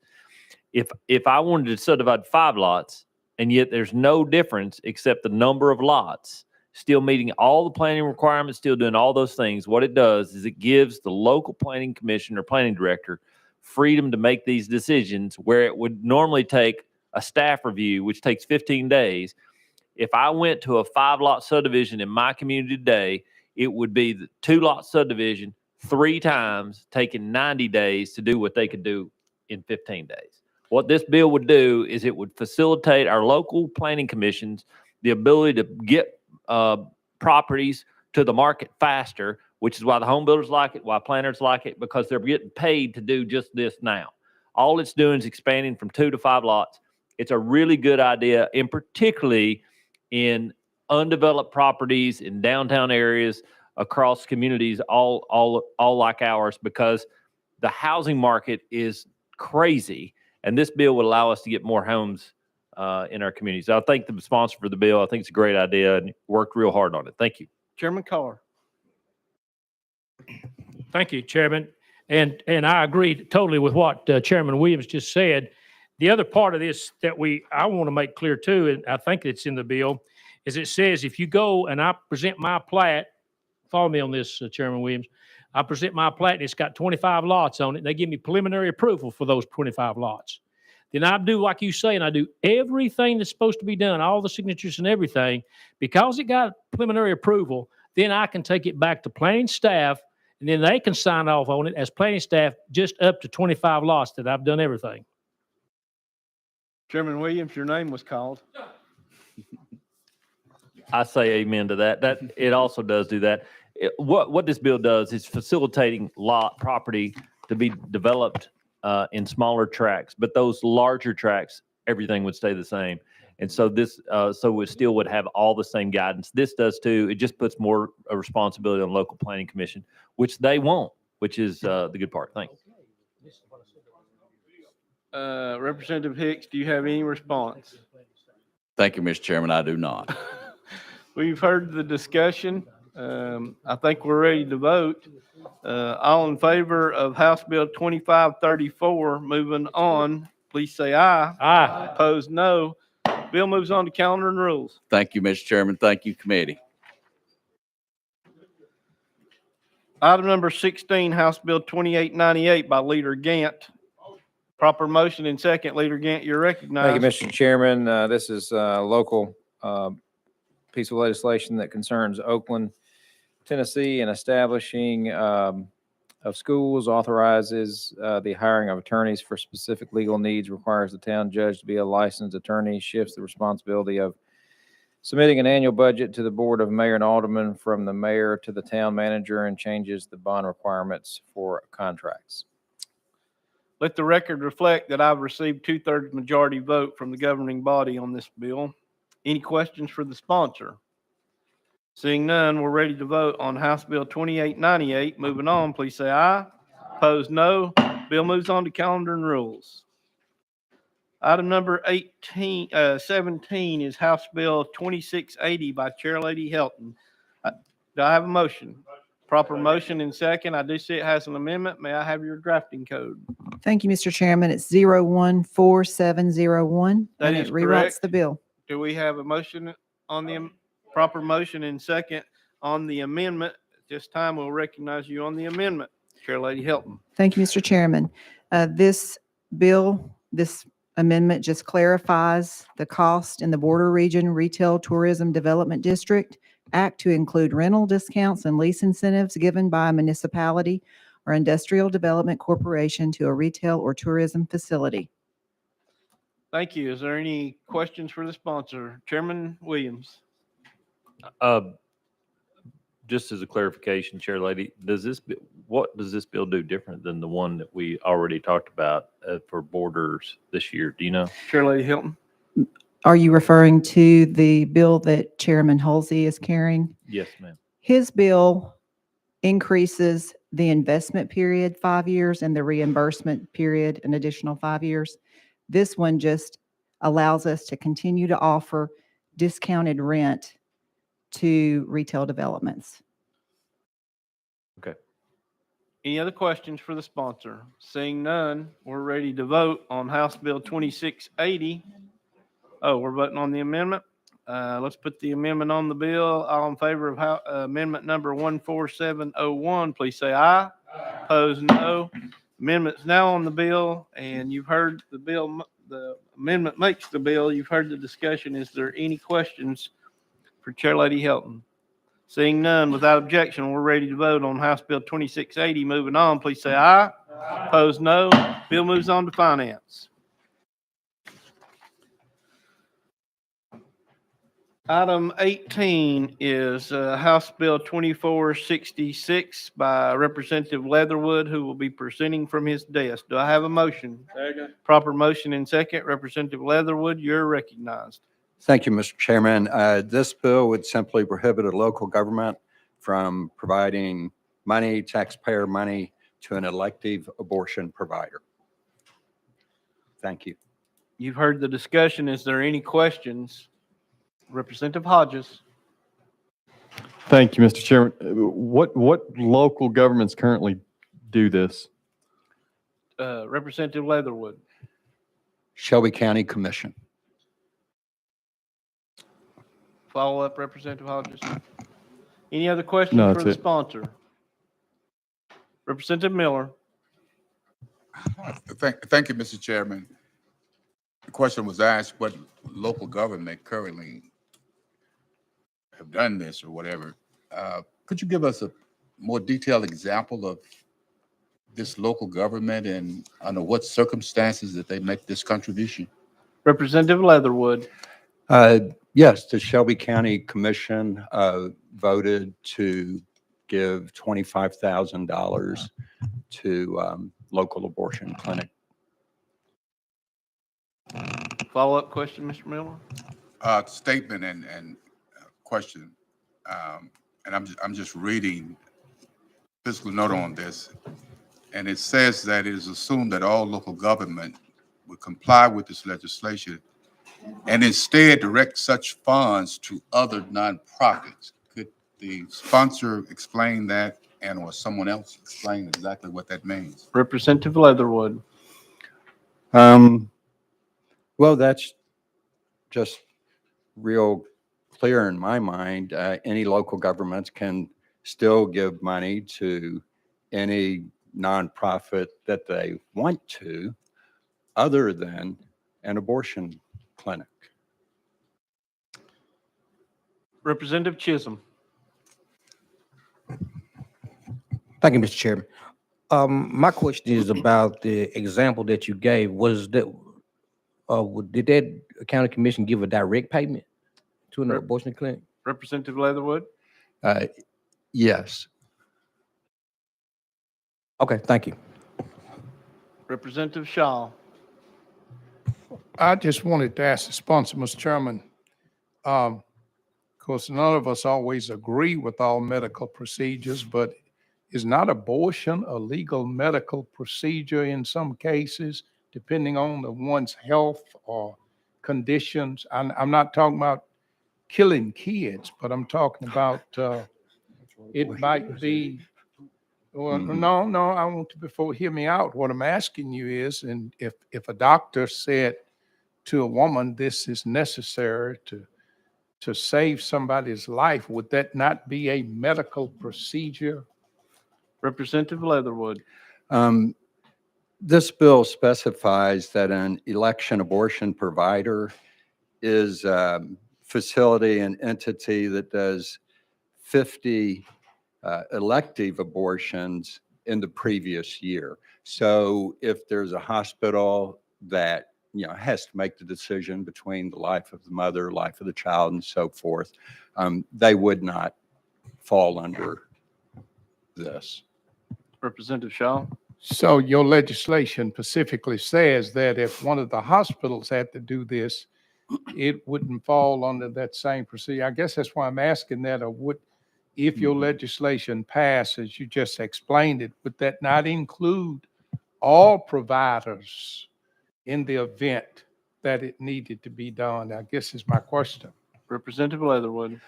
If I wanted to subdivide 5 lots, and yet there's no difference except the number of lots, still meeting all the planning requirements, still doing all those things, what it does is it gives the local planning commission or planning director freedom to make these decisions where it would normally take a staff review, which takes 15 days. If I went to a 5-lot subdivision in my community today, it would be the 2-lot subdivision 3 times, taking 90 days to do what they could do in 15 days. What this bill would do is it would facilitate our local planning commissions the ability to get properties to the market faster, which is why the home builders like it, why planners like it, because they're getting paid to do just this now. All it's doing is expanding from 2 to 5 lots. It's a really good idea, and particularly in undeveloped properties in downtown areas across communities, all like ours, because the housing market is crazy. And this bill would allow us to get more homes in our communities. I thank the sponsor for the bill. I think it's a great idea and worked real hard on it. Thank you. Chairman Carr. Thank you, Chairman. And I agree totally with what Chairman Williams just said. The other part of this that I want to make clear too, and I think it's in the bill, is it says if you go and I present my plat, follow me on this, Chairman Williams, I present my plat and it's got 25 lots on it, and they give me preliminary approval for those 25 lots. Then I do like you say, and I do everything that's supposed to be done, all the signatures and everything. Because it got preliminary approval, then I can take it back to planning staff, and then they can sign off on it as planning staff just up to 25 lots that I've done everything. Chairman Williams, your name was called. I say amen to that. That it also does do that. What this bill does is facilitating property to be developed in smaller tracts, but those larger tracts, everything would stay the same. And so this, so it still would have all the same guidance. This does too. It just puts more responsibility on local planning commission, which they won't, which is the good part. Thanks. Representative Hicks, do you have any response? Thank you, Mr. Chairman. I do not. We've heard the discussion. I think we're ready to vote. All in favor of House Bill 2534, moving on, please say aye. Aye. Opposed, no. Bill moves on to calendar and rules. Thank you, Mr. Chairman. Thank you, committee. Item number 16, House Bill 2898 by Leader Gant. Proper motion and second. Leader Gant, you're recognized. Thank you, Mr. Chairman. This is a local piece of legislation that concerns Oakland, Tennessee, and establishing of schools, authorizes the hiring of attorneys for specific legal needs, requires the town judge to be a licensed attorney, shifts the responsibility of submitting an annual budget to the Board of Mayor and Aldermen from the mayor to the town manager, and changes the bond requirements for contracts. Let the record reflect that I've received 2/3 majority vote from the governing body on this bill. Any questions for the sponsor? Seeing none, we're ready to vote on House Bill 2898. Moving on, please say aye. Opposed, no. Bill moves on to calendar and rules. Item number 17 is House Bill 2680 by Chair Lady Helton. Do I have a motion? Proper motion and second. I do see it has an amendment. May I have your drafting code? Thank you, Mr. Chairman. It's 014701, That and it is rewrites correct. the bill. Do we have a motion on the proper motion and second on the amendment? At this time, we'll recognize you on the amendment. Chair Lady Helton. Thank you, Mr. Chairman. This bill, this amendment just clarifies the cost in the Border Region Retail Tourism Development District Act to include rental discounts and lease incentives given by a municipality or industrial development corporation to a retail or tourism facility. Thank you. Is there any questions for the sponsor? Chairman Williams. Just as a clarification, Chair Lady, what does this bill do different than the one that we already talked about for borders this year? Do you know? Chair Lady Hilton. Are you referring to the bill that Chairman Halsey is carrying? Yes, ma'am. His bill increases the investment period 5 years and the reimbursement period an additional 5 years. This one just allows us to continue to offer discounted rent to retail developments. Okay. Any other questions for the sponsor? Seeing none, we're ready to vote on House Bill 2680. Oh, we're voting on the amendment. Let's put the amendment on the bill. All in favor of amendment number 14701, please say aye. Opposed, no. Amendment's now on the bill, and you've heard the bill. The amendment makes the bill. You've heard the discussion. Is there any questions for Chair Lady Helton? Seeing none, without objection, we're ready to vote on House Bill 2680. Moving on, please say aye. Opposed, no. Bill moves on to finance. Item 18 is House Bill 2466 by Representative Leatherwood, who will be presenting from his desk. Do I have a motion? Second. Proper motion and second. Representative Leatherwood, you're recognized. Thank you, Mr. Chairman. This bill would simply prohibit a local government from providing money, taxpayer money, to an elective abortion provider. Thank you. You've heard the discussion. Is there any questions? Representative Hodges. Thank you, Mr. Chairman. What local governments currently do this? Representative Leatherwood. Shelby County Commission. Follow up, Representative Hodges. Any other questions No, for that's the it. sponsor? Representative Miller. Thank you, Mr. Chairman. The question was asked, what local government currently have done this or whatever. Could you give us a more detailed example of this local government and under what circumstances that they make this contribution? Representative Leatherwood. Yes, the Shelby County Commission voted to give $25,000 to local abortion clinic. Follow-up question, Mr. Miller? Statement and question. And I'm just reading fiscal note on this. And it says that it is assumed that all local government would comply with this legislation and instead direct such funds to other nonprofits. Could the sponsor explain that and or someone else explain exactly what that means? Representative Leatherwood. Well, that's just real clear in my mind. Any local governments can still give money to any nonprofit that they want to, other than an abortion clinic. Representative Chisholm. Thank you, Mr. Chairman. My question is about the example that you gave. Was that, did that county commission give a direct payment to an abortion clinic? Representative Leatherwood. Yes. Okay, thank you. Representative Shaw. I just wanted to ask the sponsor, Mr. Chairman. Of course, none of us always agree with all medical procedures, but is not abortion a legal medical procedure in some cases, depending on the one's health or conditions? I'm not talking about killing kids, but I'm talking about it might be. Well, no, I want to hear me out. What I'm asking you is, and if a doctor said to a woman, this is necessary to save somebody's life, would that not be a medical procedure? Representative Leatherwood. This bill specifies that an election abortion provider is a facility, an entity that does 50 elective abortions in the previous year. So if there's a hospital that has to make the decision between the life of the mother, life of the child, and so forth, they would not fall under this. Representative Shaw. So your legislation specifically says that if one of the hospitals had to do this, it wouldn't fall under that same procedure. I guess that's why I'm asking that, or would, if your legislation passes, you just explained it, would that not include all providers in the event that it needed to be done? I guess is my question. Representative Leatherwood.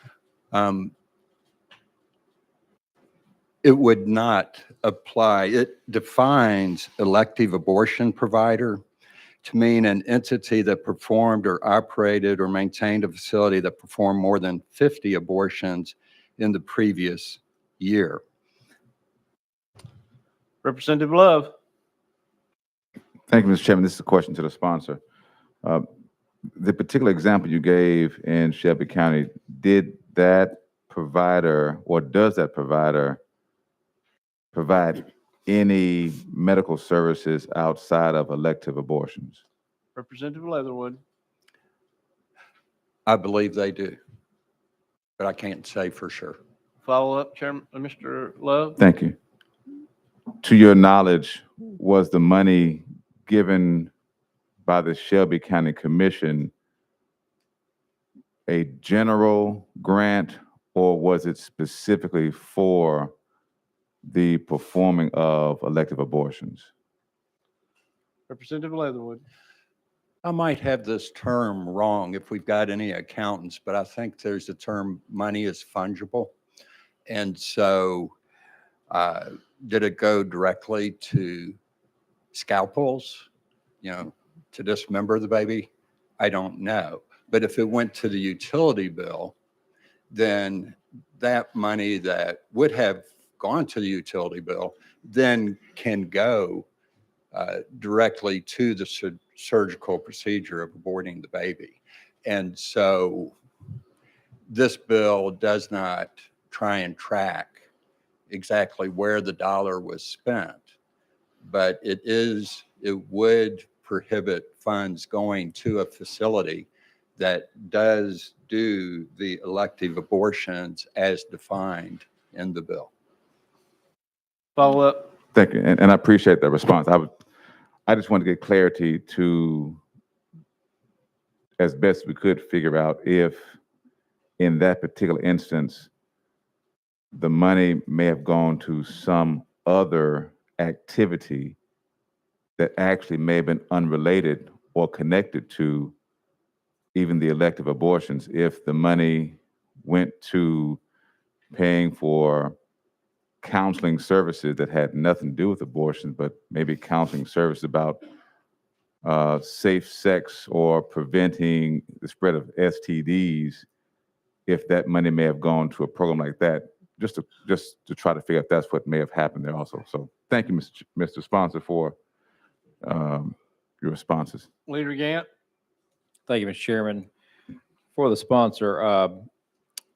It would not apply. It defines elective abortion provider to mean an entity that performed or operated or maintained a facility that performed more than 50 abortions in the previous year. Representative Love. Thank you, Mr. Chairman. This is a question to the sponsor. The particular example you gave in Shelby County, did that provider, or does that provider provide any medical services outside of elective abortions? Representative Leatherwood. I believe they do, but I can't say for sure. Follow-up, Chairman, Mr. Love. Thank you. To your knowledge, was the money given by the Shelby County Commission a general grant, or was it specifically for the performing of elective abortions? Representative Leatherwood. I might have this term wrong if we've got any accountants, but I think there's a term, money is fungible. And so did it go directly to scalpels, to dismember the baby? I don't know. But if it went to the utility bill, then that money that would have gone to the utility bill then can go directly to the surgical procedure of aborting the baby. And so this bill does not try and track exactly where the dollar was spent, but it would prohibit funds going to a facility that does do the elective abortions as defined in the bill. Follow up. Thank you, and I appreciate that response. I just want to get clarity to as best we could, figure out if in that particular instance, the money may have gone to some other activity that actually may have been unrelated or connected to even the elective abortions. If the money went to paying for counseling services that had nothing to do with abortion, but maybe counseling services about safe sex or preventing the spread of STDs, if that money may have gone to a program like that, just to try to figure out if that's what may have happened there also. So thank you, Mr. Sponsor, for your responses. Leader Gant? Thank you, Mr. Chairman. For the sponsor,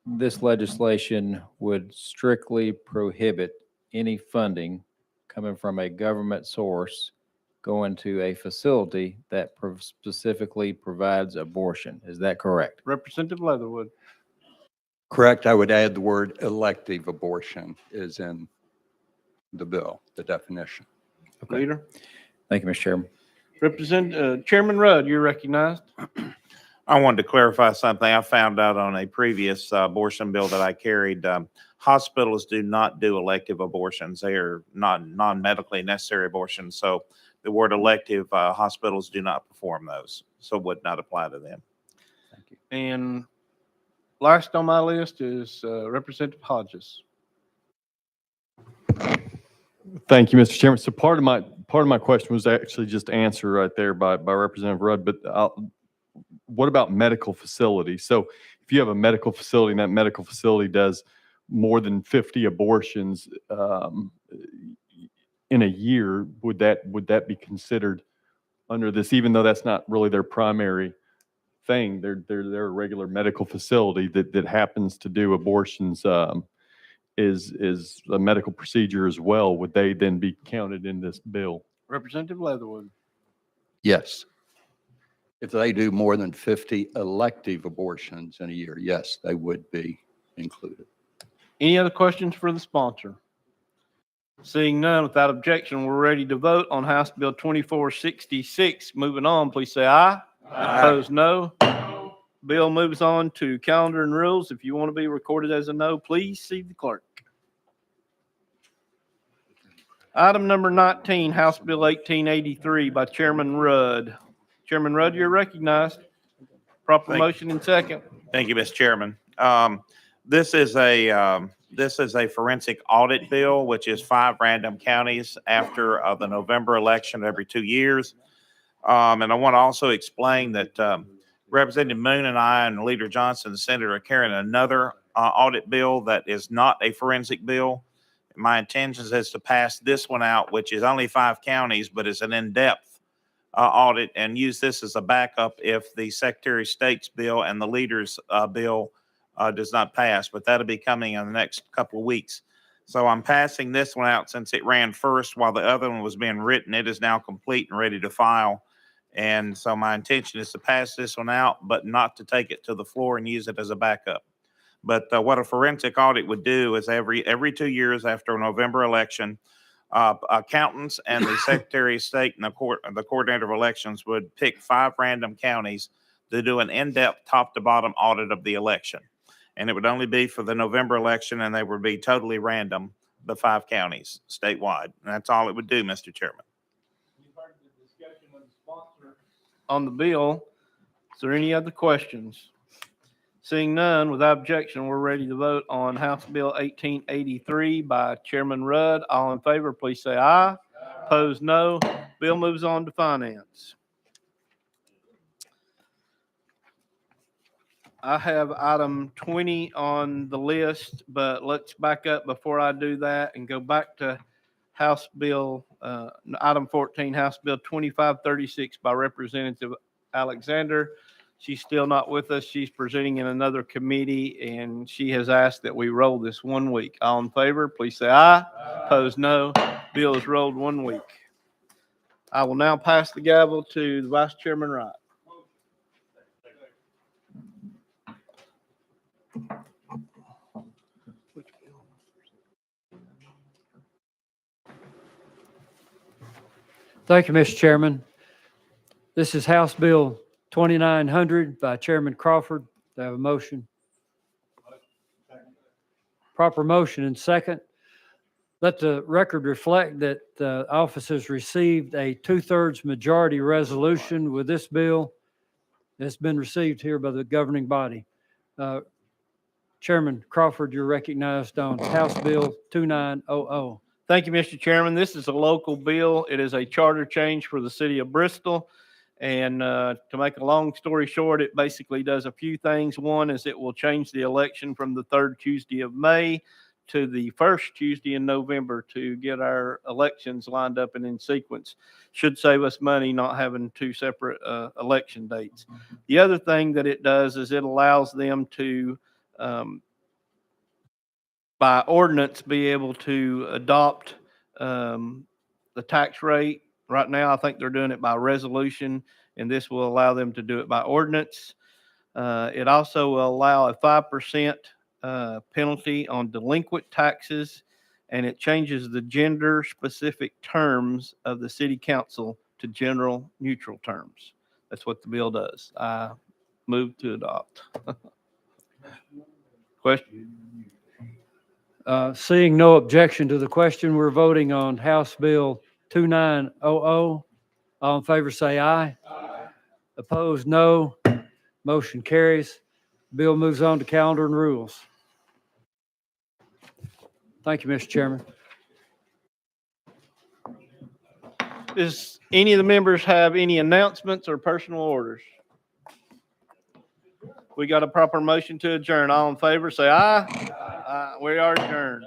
this legislation would strictly prohibit any funding coming from a government source going to a facility that specifically provides abortion. Is that correct? Representative Leatherwood? Correct. I would add the word elective abortion is in the bill, the definition. Leader? Thank you, Mr. Chairman. Chairman Rudd, you're recognized. I wanted to clarify something. I found out on a previous abortion bill that I carried. Hospitals do not do elective abortions. They are non-medically necessary abortions. So the word elective, hospitals do not perform those. So would not apply to them. Thank you. And last on my list is Representative Hodges. Thank you, Mr. Chairman. So part of my question was actually just answered right there by Representative Rudd, but what about medical facilities? So if you have a medical facility and that medical facility does more than 50 abortions in a year, would that be considered under this, even though that's not really their primary thing? They're a regular medical facility that happens to do abortions, is a medical procedure as well. Would they then be counted in this bill? Representative Leatherwood? Yes. If they do more than 50 elective abortions in a year, yes, they would be included. Any other questions for the sponsor? Seeing none, without objection, we're ready to vote on House Bill 2466. Moving on, please say aye. Aye. Opposed, no. Bill moves on to calendar and rules. If you want to be recorded as a no, please see the clerk. Item number 19, House Bill 1883 by Chairman Rudd. Chairman Rudd, you're recognized. Proper motion and second. Thank you, Mr. Chairman. This is a forensic audit bill, which is 5 random counties after the November election every 2 years. And I want to also explain that Representative Moon and I and Leader Johnson, the senator, are carrying another audit bill that is not a forensic bill. My intention is to pass this one out, which is only 5 counties, but it's an in-depth audit, and use this as a backup if the Secretary of State's bill and the leader's bill does not pass, but that'll be coming in the next couple of weeks. So I'm passing this one out since it ran first while the other one was being written. It is now complete and ready to file. And so my intention is to pass this one out, but not to take it to the floor and use it as a backup. But what a forensic audit would do is every 2 years after a November election, accountants and the Secretary of State and the coordinator of elections would pick 5 random counties to do an in-depth top to bottom audit of the election. And it would only be for the November election, and they would be totally random, the 5 counties statewide. And that's all it would do, Mr. Chairman. You've heard the discussion of the sponsor on the bill. Is there any other questions? Seeing none, without objection, we're ready to vote on House Bill 1883 by Chairman Rudd. All in favor, please say aye. Aye. Opposed, no. Bill moves on to finance. I have item 20 on the list, but let's back up before I do that and go back to House Bill, item 14, House Bill 2536 by Representative Alexander. She's still not with us. She's presenting in another committee, and she has asked that we roll this 1 week. All in favor, please say aye. Aye. Opposed, no. Bill is rolled 1 week. I will now pass the gavel to the Vice Chairman Wright. Thank you, Mr. Chairman. This is House Bill 2900 by Chairman Crawford. Do I have a motion? Proper motion and second. Let the record reflect that the office has received a 2/3 majority resolution with this bill. It's been received here by the governing body. Chairman Crawford, you're recognized on House Bill 2900. Thank you, Mr. Chairman. This is a local bill. It is a charter change for the city of Bristol. And to make a long story short, it basically does a few things. One is it will change the election from the third Tuesday of May to the first Tuesday in November to get our elections lined up and in sequence. Should save us money not having two separate election dates. The other thing that it does is it allows them to, by ordinance, be able to adopt the tax rate. Right now, I think they're doing it by resolution, and this will allow them to do it by ordinance. It also will allow a 5% penalty on delinquent taxes, and it changes the gender-specific terms of the city council to general neutral terms. That's what the bill does. I move to adopt. Question? Seeing no objection to the question, we're voting on House Bill 2900. All in favor, say aye. Opposed, no. Motion carries. Bill moves on to calendar and rules. Thank you, Mr. Chairman. Does any of the members have any announcements or personal orders? We got a proper motion to adjourn. All in favor, say aye. Aye. We are adjourned.